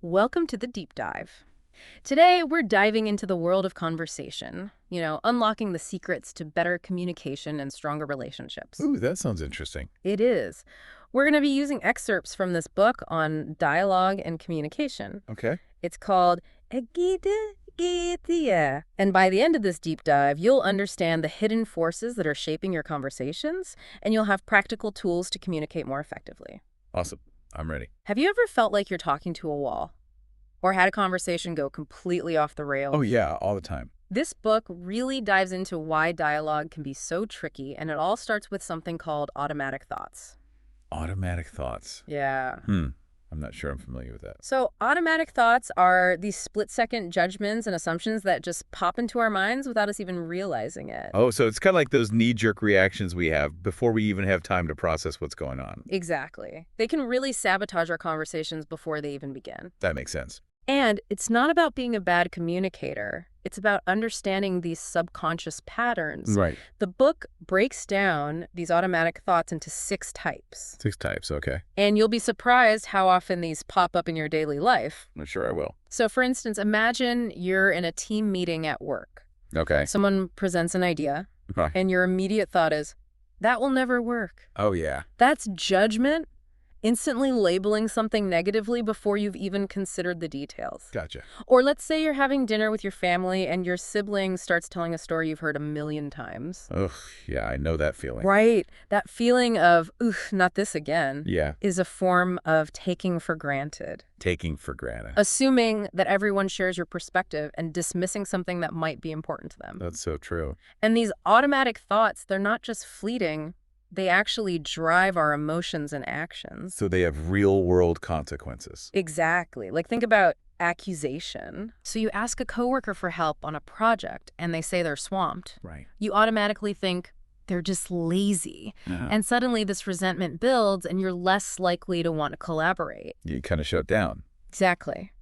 Welcome to the deep dive. Today, we're diving into the world of conversation, unlocking the secrets to better communication and stronger relationships. Ooh, that sounds interesting. It is. We're going to be using excerpts from this book on dialogue and communication. Okay. It's called Egidegidea. And by the end of this deep dive, you'll understand the hidden forces that are shaping your conversations, and you'll have practical tools to communicate more effectively. Awesome. I'm ready. Have you ever felt like you're talking to a wall? Or had a conversation go completely off the rails? Oh, yeah, all the time. This book really dives into why dialogue can be so tricky, and it all starts with something called automatic thoughts. Automatic thoughts. Yeah. I'm not sure I'm familiar with that. So automatic thoughts are these split-second judgments and assumptions that just pop into our minds without us even realizing it. Oh, so it's kind of like those knee-jerk reactions we have before we even have time to process what's going on. Exactly. They can really sabotage our conversations before they even begin. That makes sense. And it's not about being a bad communicator. It's about understanding these subconscious patterns. Right. The book breaks down these automatic thoughts into 6 types. 6 types, okay. And you'll be surprised how often these pop up in your daily life. I'm sure I will. So, for instance, imagine you're in a team meeting at work. Okay. Someone presents an idea, Right. and your immediate thought is, that will never work. Oh, yeah. That's judgment. Instantly labeling something negatively before you've even considered the details. Gotcha. Or let's say you're having dinner with your family and your sibling starts telling a story you've heard 1,000,000 times. Ugh, yeah, I know that feeling. Right. That feeling of, not this again, Yeah, is a form of taking for granted. taking for granted. Assuming that everyone shares your perspective and dismissing something that might be important to them. That's so true. And these automatic thoughts, they're not just fleeting. They actually drive our emotions and actions. So they have real-world consequences. Exactly. Like, think about accusation. So you ask a coworker for help on a project and they say they're swamped. Right. You automatically think they're just lazy. And suddenly this resentment builds and you're less likely to want to collaborate. You kind of shut down. Exactly.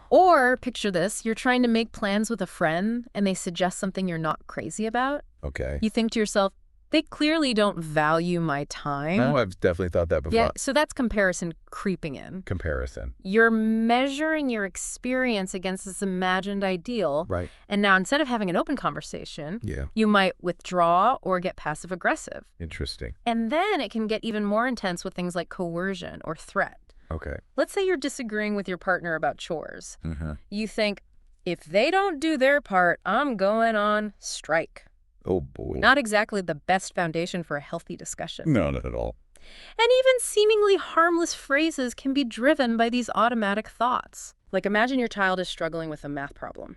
Or picture this, you're trying to make plans with a friend and they suggest something you're not crazy about. Okay. You think to yourself, they clearly don't value my time. No, I've definitely thought that before. Yeah, so that's comparison creeping in. Comparison. You're measuring your experience against this imagined ideal. Right. And now instead of having an open conversation, Yeah. you might withdraw or get passive aggressive. Interesting. And then it can get even more intense with things like coercion or threat. Okay. Let's say you're disagreeing with your partner about chores. Mm-hmm. You think, if they don't do their part, I'm going on strike. Oh, boy. Not exactly the best foundation for a healthy discussion. No, not at all. And even seemingly harmless phrases can be driven by these automatic thoughts. Like, imagine your child is struggling with a math problem.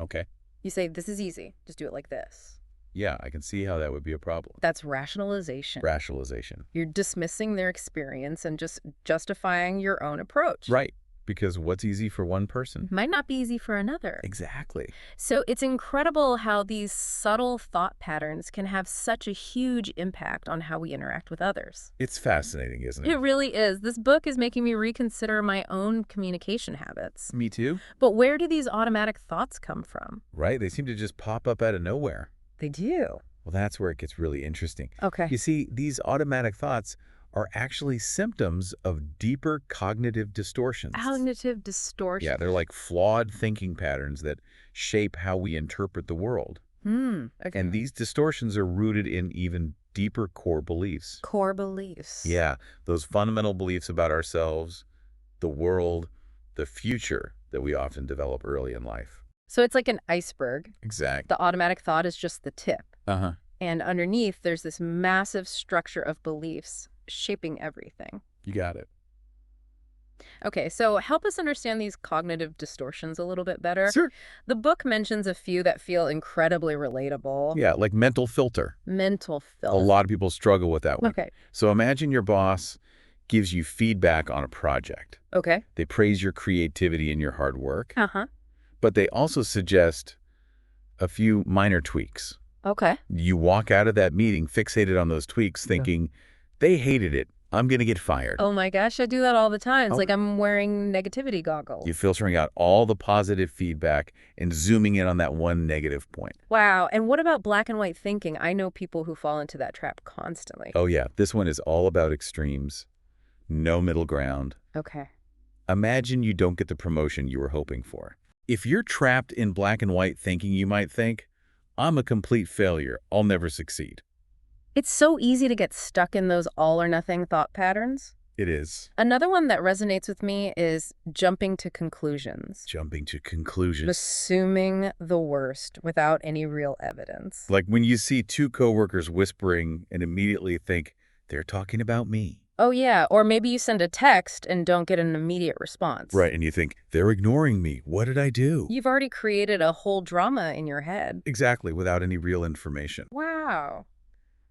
Okay. You say, this is easy. Just do it like this. Yeah, I can see how that would be a problem. That's rationalization. Rationalization. You're dismissing their experience and just justifying your own approach. Right. Because what's easy for one person Might not be easy for another. Exactly. So it's incredible how these subtle thought patterns can have such a huge impact on how we interact with others. It's fascinating, isn't It it? really is. This book is making me reconsider my own communication habits. Me too. But where do these automatic thoughts come from? Right? They seem to just pop up out of nowhere. They do. Well, that's where it gets really interesting. Okay. You see, these automatic thoughts are actually symptoms of deeper cognitive distortions. Cognitive distortion. Yeah, they're like flawed thinking patterns that shape how we interpret the world. Okay. And these distortions are rooted in even deeper core beliefs. Core beliefs. Yeah, those fundamental beliefs about ourselves, the world, the future that we often develop early in life. So it's like an iceberg. Exactly. The automatic thought is just the tip. Uh-huh. And underneath, there's this massive structure of beliefs shaping everything. You got it. Okay, so help us understand these cognitive distortions a little bit better. Sure. The book mentions a few that feel incredibly relatable. Yeah, like mental filter. Mental A filth. lot of people struggle with that one. Okay. So imagine your boss gives you feedback on a project. Okay. They praise your creativity and your hard work, Uh-huh. but they also suggest a few minor tweaks. Okay. You walk out of that meeting fixated on those tweaks thinking, they hated it. I'm going to get fired. Oh my gosh, I do that all the time. It's Oh. like I'm wearing negativity goggles. You're filtering out all the positive feedback and zooming in on that one negative point. Wow. And what about black and white thinking? I know people who fall into that trap constantly. Oh yeah, this one is all about extremes, no middle ground. Okay. Imagine you don't get the promotion you were hoping for. If you're trapped in black and white thinking, you might think, I'm a complete failure. I'll never succeed. It's so easy to get stuck in those all-or-nothing thought patterns. It is. Another one that resonates with me is jumping to conclusions. Jumping to conclusions. Assuming the worst without any real evidence. Like when you see two coworkers whispering and immediately think, they're talking about me. Oh yeah, or maybe you send a text and don't get an immediate response. Right, and you think, they're ignoring me. What did I do? You've already created a whole drama in your head. Exactly, without any real information. Wow.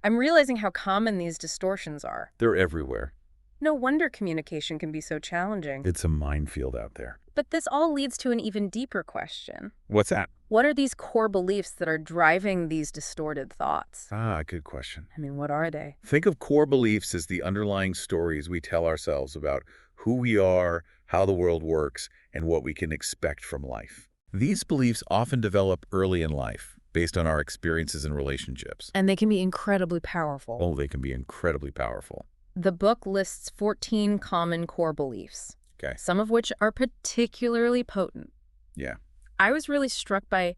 I'm realizing how common these distortions are. They're everywhere. No wonder communication can be so challenging. It's a minefield out there. But this all leads to an even deeper question. What's that? What are these core beliefs that are driving these distorted thoughts? Good question. I mean, what are they? Think of core beliefs as the underlying stories we tell ourselves about who we are, how the world works, and what we can expect from life. These beliefs often develop early in life, based on our experiences and relationships. And they can be incredibly powerful. Oh, they can be incredibly powerful. The book lists 14 common core beliefs, Okay. some of which are particularly potent. Yeah. I was really struck by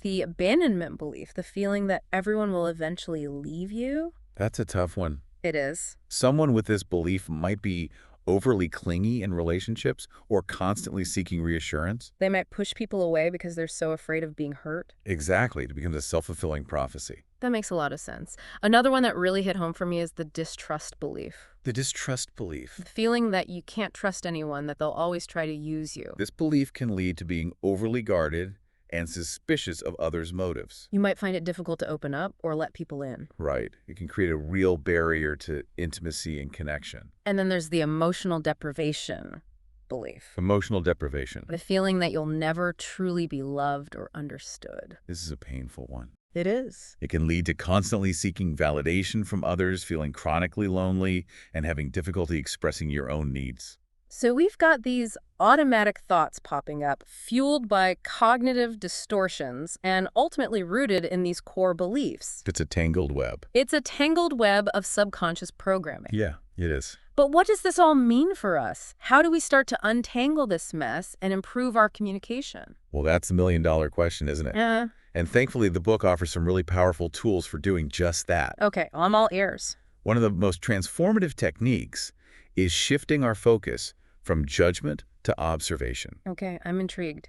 the abandonment belief, the feeling that everyone will eventually leave you. That's a tough one. It is. Someone with this belief might be overly clingy in relationships or constantly seeking reassurance. They might push people away because they're so afraid of being hurt. Exactly. It becomes a self-fulfilling prophecy. That makes a lot of sense. Another one that really hit home for me is the distrust belief. The distrust belief. The feeling that you can't trust anyone, that they'll always try to use you. This belief can lead to being overly guarded and suspicious of others' motives. You might find it difficult to open up or let people in. Right. It can create a real barrier to intimacy and connection. And then there's the emotional deprivation belief. Emotional deprivation. The feeling that you'll never truly be loved or understood. This is a painful one. It is. It can lead to constantly seeking validation from others, feeling chronically lonely, and having difficulty expressing your own needs. So we've got these automatic thoughts popping up, fueled by cognitive distortions and ultimately rooted in these core beliefs. It's a tangled web. It's a tangled web of subconscious programming. Yeah, it is. But what does this all mean for us? How do we start to untangle this mess and improve our communication? Well, that's the million-dollar question, isn't it? Yeah. And thankfully, the book offers some really powerful tools for doing just that. Okay, I'm all ears. One of the most transformative techniques is shifting our focus from judgment to observation. Okay, I'm intrigued.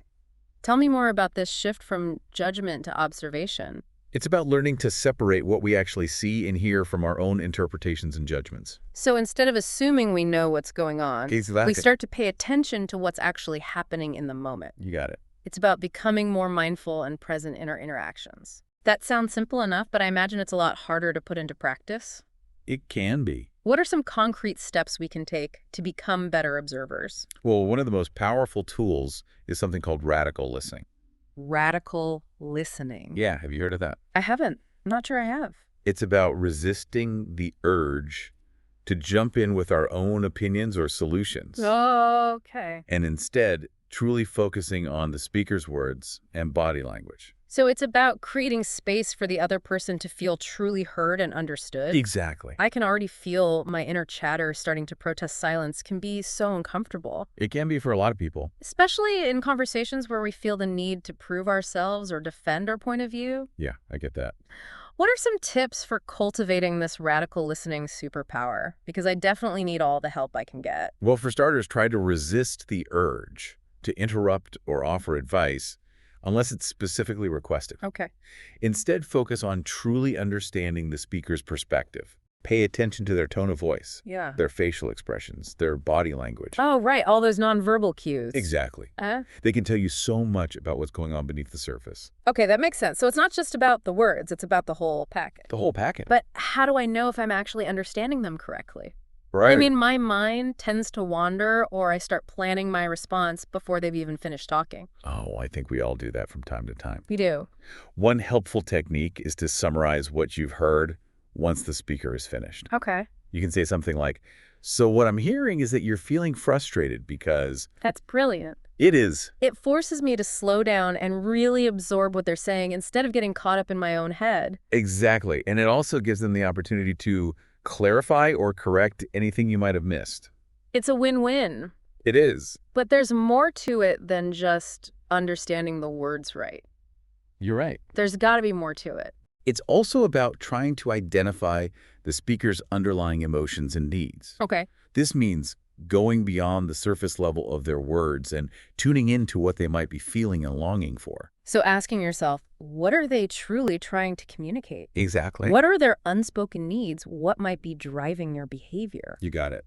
Tell me more about this shift from judgment to observation. It's about learning to separate what we actually see and hear from our own interpretations and judgments. So instead of assuming we know what's going on, Exactly. we start to pay attention to what's actually happening in the moment. You got it. It's about becoming more mindful and present in our interactions. That sounds simple enough, but I imagine it's a lot harder to put into practice. It can be. What are some concrete steps we can take to become better observers? Well, one of the most powerful tools is something called radical listening. Radical listening. Yeah, have you heard of that? I haven't. I'm not sure I have. It's about resisting the urge to jump in with our own opinions or solutions. Okay. And instead, truly focusing on the speaker's words and body language. So it's about creating space for the other person to feel truly heard and understood. Exactly. I can already feel my inner chatter starting to protest silence can be so uncomfortable, It can be for a lot of people. especially in conversations where we feel the need to prove ourselves or defend our point of view. Yeah, I get that. What are some tips for cultivating this radical listening superpower? Because I definitely need all the help I can get. Well, for starters, try to resist the urge to interrupt or offer advice unless it's specifically requested. Okay. Instead, focus on truly understanding the speaker's perspective. Pay attention to their tone of voice, Yeah. their facial expressions, their body language. Oh, right. All those nonverbal cues. Exactly. Uh, They can tell you so much about what's going on beneath the surface. okay, that makes sense. So it's not just about the words, it's about the whole package. The whole packet. But how do I know if I'm actually understanding them correctly? Right. I mean, my mind tends to wander, or I start planning my response before they've even finished talking. Oh, I think we all do that from time to time. We do. One helpful technique is to summarize what you've heard once the speaker is finished. Okay. You can say something like, so what I'm hearing is that you're feeling frustrated because That's brilliant. it is. It forces me to slow down and really absorb what they're saying instead of getting caught up in my own head. Exactly. And it also gives them the opportunity to clarify or correct anything you might have missed. It's a win-win. It is. But there's more to it than just understanding the words right. You're right. There's got to be more to it. It's also about trying to identify the speaker's underlying emotions and needs. Okay. This means going beyond the surface level of their words and tuning into what they might be feeling and longing for. So asking yourself, what are they truly trying to communicate? Exactly. What are their unspoken needs? What might be driving their behavior? You got it.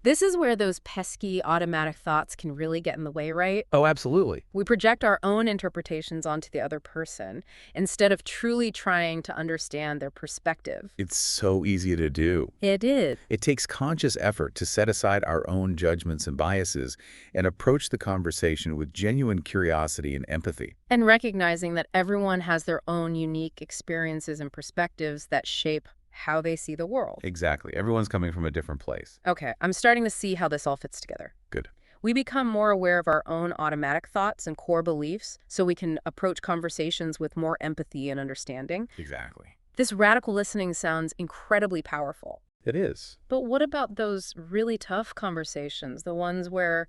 This is where those pesky automatic thoughts can really get in the way, right? Oh, absolutely. We project our own interpretations onto the other person instead of truly trying to understand their perspective. It's so easy to do. It is. It takes conscious effort to set aside our own judgments and biases and approach the conversation with genuine curiosity and empathy. And recognizing that everyone has their own unique experiences and perspectives that shape how they see the world. Exactly. Everyone's coming from a different place. Okay, I'm starting to see how this all fits together. Good. We become more aware of our own automatic thoughts and core beliefs so we can approach conversations with more empathy and understanding. Exactly. This radical listening sounds incredibly powerful. It is. But what about those really tough conversations, the ones where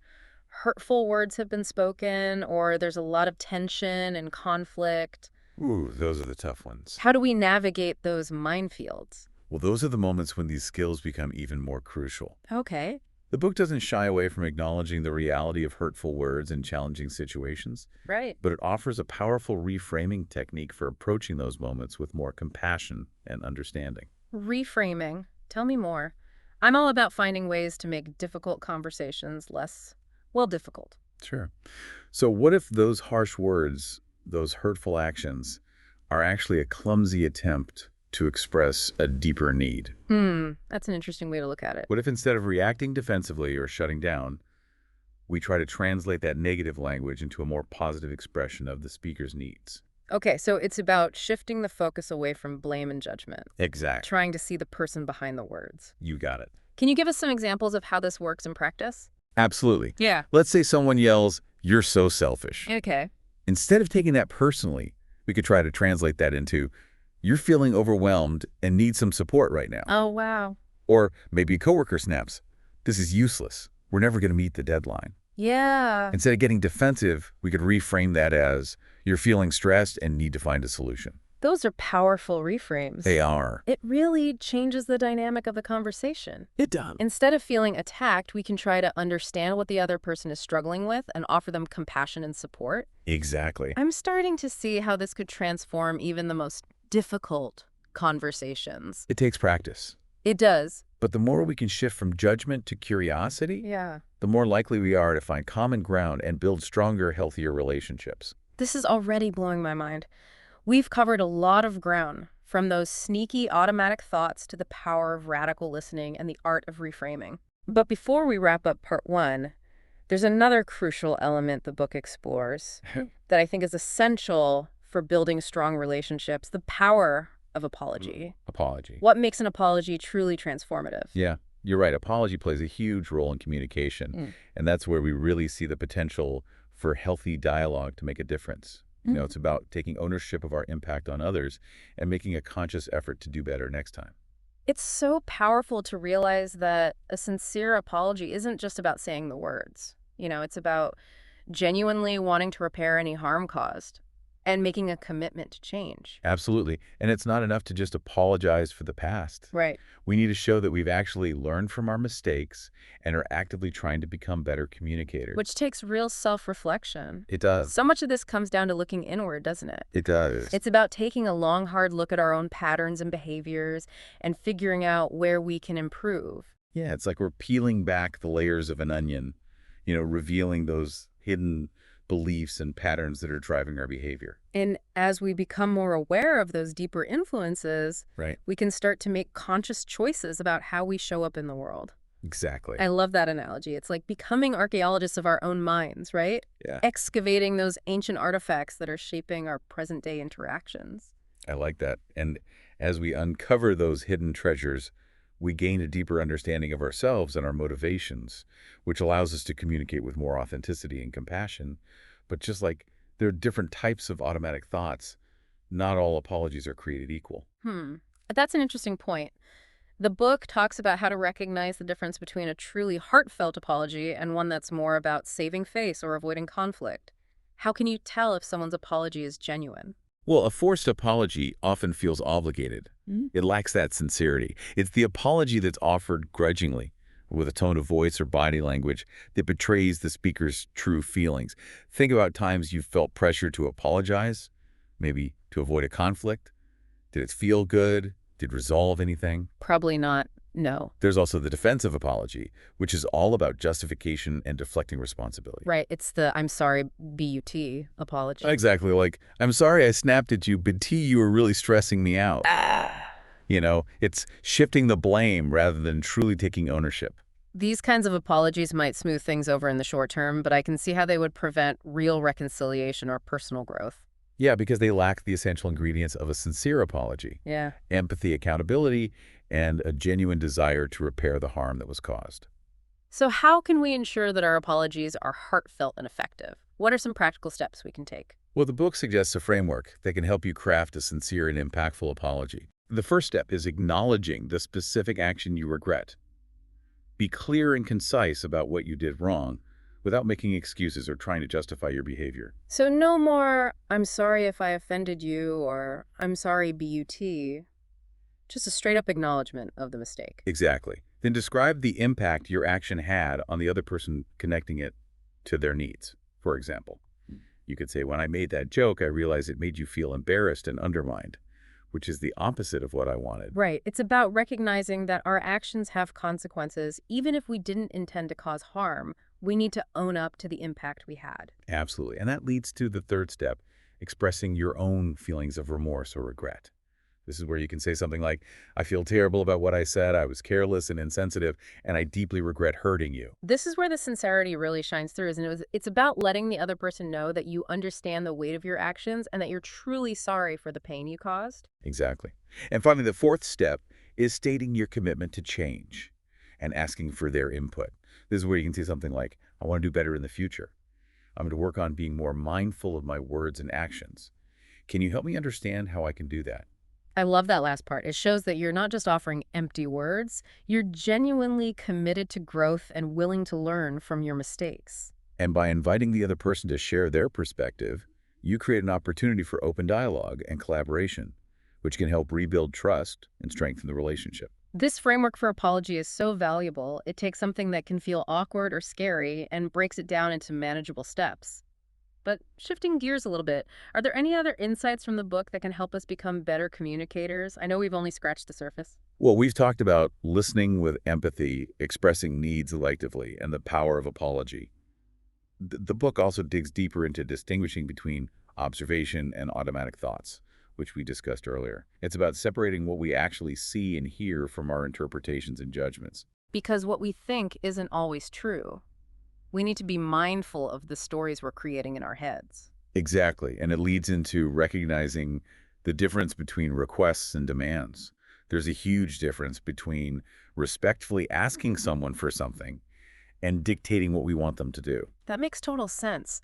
hurtful words have been spoken or there's a lot of tension and conflict? Ooh, those are the tough ones. How do we navigate those minefields? Well, those are the moments when these skills become even more crucial. Okay. The book doesn't shy away from acknowledging the reality of hurtful words in challenging situations, Right. but it offers a powerful reframing technique for approaching those moments with more compassion and understanding. Reframing. Tell me more. I'm all about finding ways to make difficult conversations less, well, difficult. Sure. So what if those harsh words, those hurtful actions, are actually a clumsy attempt to express a deeper need? That's an interesting way to look at it. What if instead of reacting defensively or shutting down, we try to translate that negative language into a more positive expression of the speaker's needs? Okay, so it's about shifting the focus away from blame and judgment, Exactly. trying to see the person behind the words. You got it. Can you give us some examples of how this works in practice? Absolutely. Yeah. Let's say someone yells, "You're so selfish." Okay. Instead of taking that personally, we could try to translate that into, "You're feeling overwhelmed and need some support right now." Oh, wow. Or maybe a coworker snaps, "This is useless. We're never going to meet the deadline." Yeah. Instead of getting defensive, we could reframe that as, "You're feeling stressed and need to find a solution." Those are powerful reframes. They are. It really changes the dynamic of the conversation. It does. Instead of feeling attacked, we can try to understand what the other person is struggling with and offer them compassion and support. Exactly. I'm starting to see how this could transform even the most difficult conversations. It takes practice. It does. But the more we can shift from judgment to curiosity, Yeah. the more likely we are to find common ground and build stronger, healthier relationships. This is already blowing my mind. We've covered a lot of ground, from those sneaky automatic thoughts to the power of radical listening and the art of reframing. But before we wrap up part one, there's another crucial element the book explores that I think is essential for building strong relationships: the power of apology. Apology. What makes an apology truly transformative? Yeah, you're right. Apology plays a huge role in communication, and that's where we really see the potential for healthy dialogue to make a difference. You know, it's about taking ownership of our impact on others and making a conscious effort to do better next time. It's so powerful to realize that a sincere apology isn't just about saying the words. It's about genuinely wanting to repair any harm caused and making a commitment to change. Absolutely. And it's not enough to just apologize for the past. Right. We need to show that we've actually learned from our mistakes and are actively trying to become better communicators. Which takes real self-reflection. It does. So much of this comes down to looking inward, doesn't it? It does. It's about taking a long, hard look at our own patterns and behaviors and figuring out where we can improve. Yeah, it's like we're peeling back the layers of an onion, revealing those hidden beliefs and patterns that are driving our behavior. And as we become more aware of those deeper influences, Right. we can start to make conscious choices about how we show up in the world. Exactly. I love that analogy. It's like becoming archaeologists of our own minds, right? Yeah. Excavating those ancient artifacts that are shaping our present-day interactions. I like that. And as we uncover those hidden treasures, we gain a deeper understanding of ourselves and our motivations, which allows us to communicate with more authenticity and compassion. But just like there are different types of automatic thoughts, not all apologies are created equal. That's an interesting point. The book talks about how to recognize the difference between a truly heartfelt apology and one that's more about saving face or avoiding conflict. How can you tell if someone's apology is genuine? Well, a forced apology often feels obligated. It lacks that sincerity. It's the apology that's offered grudgingly, with a tone of voice or body language that betrays the speaker's true feelings. Think about times you felt pressure to apologize, maybe to avoid a conflict. Did it feel good? Did it resolve anything? Probably not. No. There's also the defensive apology, which is all about justification and deflecting responsibility. Right. It's the I'm sorry, BUT apology. Exactly. Like, I'm sorry I snapped at you, but T, you were really stressing me out. You know, it's shifting the blame rather than truly taking ownership. These kinds of apologies might smooth things over in the short term, but I can see how they would prevent real reconciliation or personal growth. Yeah, because they lack the essential ingredients of a sincere apology. Yeah. Empathy, accountability, and a genuine desire to repair the harm that was caused. So how can we ensure that our apologies are heartfelt and effective? What are some practical steps we can take? Well, the book suggests a framework that can help you craft a sincere and impactful apology. The first step is acknowledging the specific action you regret. Be clear and concise about what you did wrong without making excuses or trying to justify your behavior. So no more, I'm sorry if I offended you, or I'm sorry, BUT. Just a straight-up acknowledgement of the mistake. Exactly. Then describe the impact your action had on the other person, connecting it to their needs. For example, you could say, when I made that joke, I realized it made you feel embarrassed and undermined, which is the opposite of what I wanted. Right. It's about recognizing that our actions have consequences. Even if we didn't intend to cause harm, we need to own up to the impact we had. Absolutely. And that leads to the third step, expressing your own feelings of remorse or regret. This is where you can say something like, I feel terrible about what I said, I was careless and insensitive, and I deeply regret hurting you. This is where the sincerity really shines through, isn't it? It's about letting the other person know that you understand the weight of your actions and that you're truly sorry for the pain you caused. Exactly. And finally, the fourth step is stating your commitment to change and asking for their input. This is where you can say something like, I want to do better in the future. I'm going to work on being more mindful of my words and actions. Can you help me understand how I can do that? I love that last part. It shows that you're not just offering empty words, you're genuinely committed to growth and willing to learn from your mistakes. And by inviting the other person to share their perspective, you create an opportunity for open dialogue and collaboration, which can help rebuild trust and strengthen the relationship. This framework for apology is so valuable. It takes something that can feel awkward or scary and breaks it down into manageable steps. But shifting gears a little bit, are there any other insights from the book that can help us become better communicators? I know we've only scratched the surface. Well, we've talked about listening with empathy, expressing needs electively, and the power of apology. The book also digs deeper into distinguishing between observation and automatic thoughts, which we discussed earlier. It's about separating what we actually see and hear from our interpretations and judgments. Because what we think isn't always true. We need to be mindful of the stories we're creating in our heads. Exactly, and it leads into recognizing the difference between requests and demands. There's a huge difference between respectfully asking someone for something and dictating what we want them to do. That makes total sense.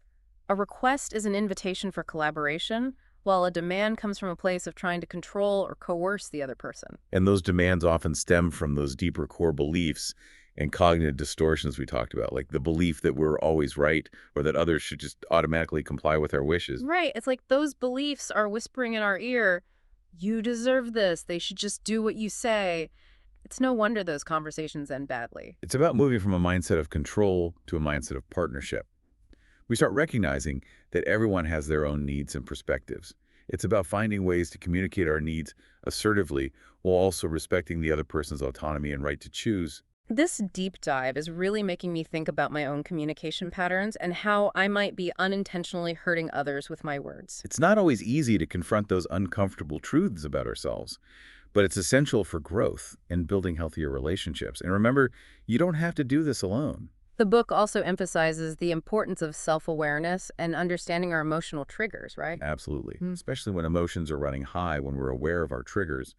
A request is an invitation for collaboration, while a demand comes from a place of trying to control or coerce the other person. And those demands often stem from those deeper core beliefs and cognitive distortions we talked about, like the belief that we're always right or that others should just automatically comply with our wishes. Right. It's like those beliefs are whispering in our ear, you deserve this. They should just do what you say. It's no wonder those conversations end badly. It's about moving from a mindset of control to a mindset of partnership. We start recognizing that everyone has their own needs and perspectives. It's about finding ways to communicate our needs assertively while also respecting the other person's autonomy and right to choose. This deep dive is really making me think about my own communication patterns and how I might be unintentionally hurting others with my words. It's not always easy to confront those uncomfortable truths about ourselves, but it's essential for growth and building healthier relationships. And remember, you don't have to do this alone. The book also emphasizes the importance of self-awareness and understanding our emotional triggers, right? Absolutely. Especially when emotions are running high, when we're aware of our triggers,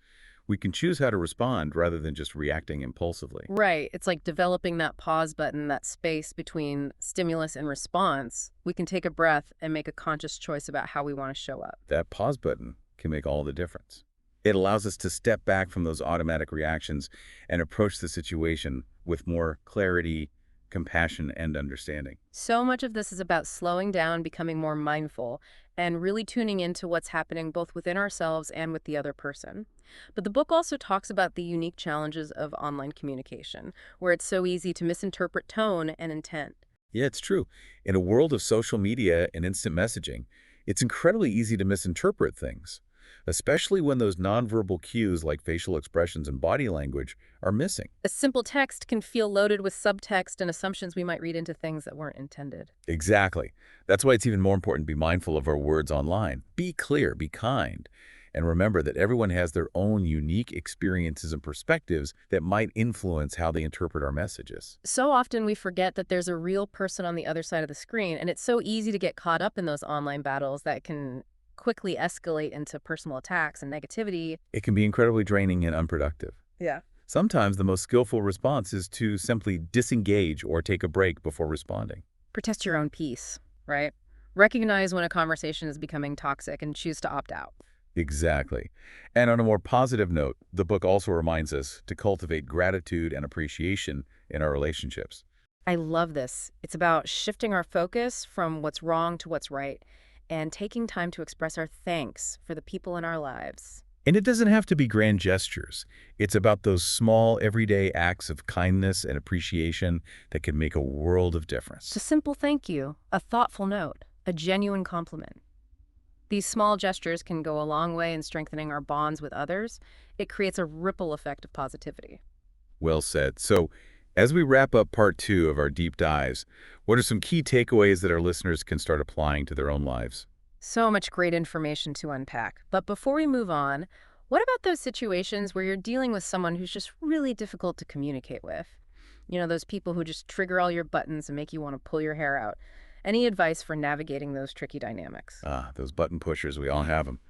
we can choose how to respond rather than just reacting impulsively. Right. It's like developing that pause button, that space between stimulus and response. We can take a breath and make a conscious choice about how we want to show up. That pause button can make all the difference. It allows us to step back from those automatic reactions and approach the situation with more clarity, compassion, and understanding. So much of this is about slowing down, becoming more mindful, and really tuning into what's happening both within ourselves and with the other person. But the book also talks about the unique challenges of online communication, where it's so easy to misinterpret tone and intent. Yeah, it's true. In a world of social media and instant messaging, it's incredibly easy to misinterpret things, especially when those nonverbal cues like facial expressions and body language are missing. A simple text can feel loaded with subtext and assumptions we might read into things that weren't intended. Exactly. That's why it's even more important to be mindful of our words online. Be clear, be kind, and remember that everyone has their own unique experiences and perspectives that might influence how they interpret our messages. So often we forget that there's a real person on the other side of the screen, and it's so easy to get caught up in those online battles that can quickly escalate into personal attacks and negativity. It can be incredibly draining and unproductive. Yeah. Sometimes the most skillful response is to simply disengage or take a break before responding. Protect your own peace, right? Recognize when a conversation is becoming toxic and choose to opt out. Exactly. And on a more positive note, the book also reminds us to cultivate gratitude and appreciation in our relationships. I love this. It's about shifting our focus from what's wrong to what's right and taking time to express our thanks for the people in our lives. And it doesn't have to be grand gestures. It's about those small, everyday acts of kindness and appreciation that can make a world of difference. It's a simple thank you, a thoughtful note, a genuine compliment. These small gestures can go a long way in strengthening our bonds with others. It creates a ripple effect of positivity. Well said. So, as we wrap up part 2 of our deep dives, what are some key takeaways that our listeners can start applying to their own lives? So much great information to unpack. But before we move on, what about those situations where you're dealing with someone who's just really difficult to communicate with? You know, those people who just trigger all your buttons and make you want to pull your hair out. Any advice for navigating those tricky dynamics? Those button pushers, we all have them.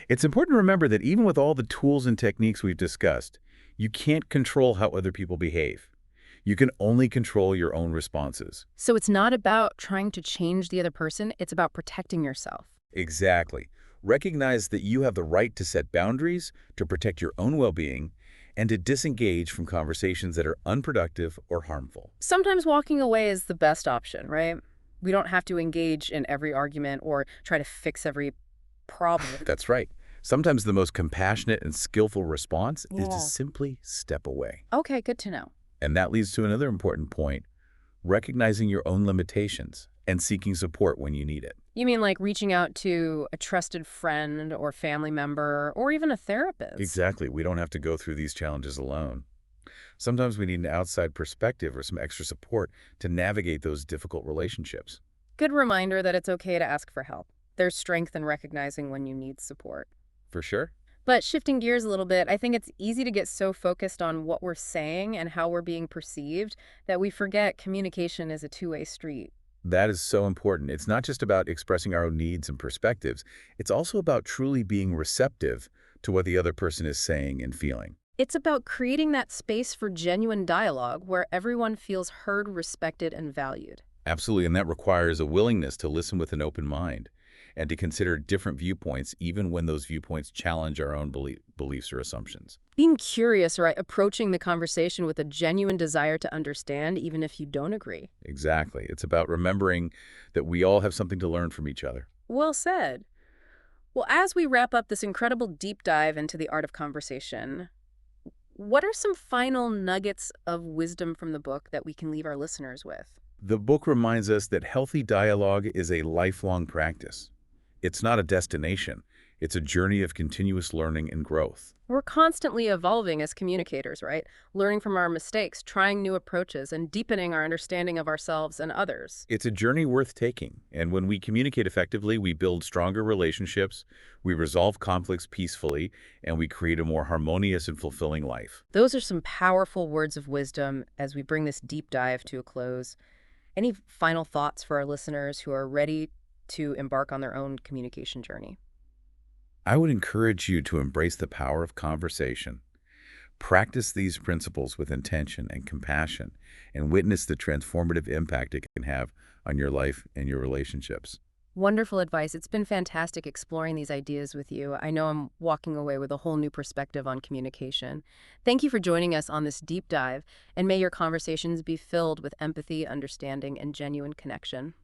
It's important to remember that even with all the tools and techniques we've discussed, you can't control how other people behave. You can only control your own responses. So it's not about trying to change the other person, it's about protecting yourself. Exactly. Recognize that you have the right to set boundaries, to protect your own well-being, and to disengage from conversations that are unproductive or harmful. Sometimes walking away is the best option, right? We don't have to engage in every argument or try to fix every problem. That's right. Sometimes the most compassionate and skillful response is Yeah. to simply step away. Okay, good to know. And that leads to another important point, recognizing your own limitations and seeking support when you need it. You mean like reaching out to a trusted friend or family member or even a therapist? Exactly. We don't have to go through these challenges alone. Sometimes we need an outside perspective or some extra support to navigate those difficult relationships. Good reminder that it's okay to ask for help. There's strength in recognizing when you need support. For sure. But shifting gears a little bit, I think it's easy to get so focused on what we're saying and how we're being perceived that we forget communication is a two-way street. That is so important. It's not just about expressing our own needs and perspectives. It's also about truly being receptive to what the other person is saying and feeling. It's about creating that space for genuine dialogue where everyone feels heard, respected, and valued. Absolutely, and that requires a willingness to listen with an open mind and to consider different viewpoints even when those viewpoints challenge our own beliefs or assumptions. Being curious, right? Approaching the conversation with a genuine desire to understand, even if you don't agree. Exactly. It's about remembering that we all have something to learn from each other. Well said. Well, as we wrap up this incredible deep dive into the art of conversation, what are some final nuggets of wisdom from the book that we can leave our listeners with? The book reminds us that healthy dialogue is a lifelong practice. It's not a destination. It's a journey of continuous learning and growth. We're constantly evolving as communicators, right? Learning from our mistakes, trying new approaches, and deepening our understanding of ourselves and others. It's a journey worth taking, and when we communicate effectively, we build stronger relationships, we resolve conflicts peacefully, and we create a more harmonious and fulfilling life. Those are some powerful words of wisdom as we bring this deep dive to a close. Any final thoughts for our listeners who are ready to embark on their own communication journey? I would encourage you to embrace the power of conversation. Practice these principles with intention and compassion, and witness the transformative impact it can have on your life and your relationships. Wonderful advice. It's been fantastic exploring these ideas with you. I know I'm walking away with a whole new perspective on communication. Thank you for joining us on this deep dive, and may your conversations be filled with empathy, understanding, and genuine connection.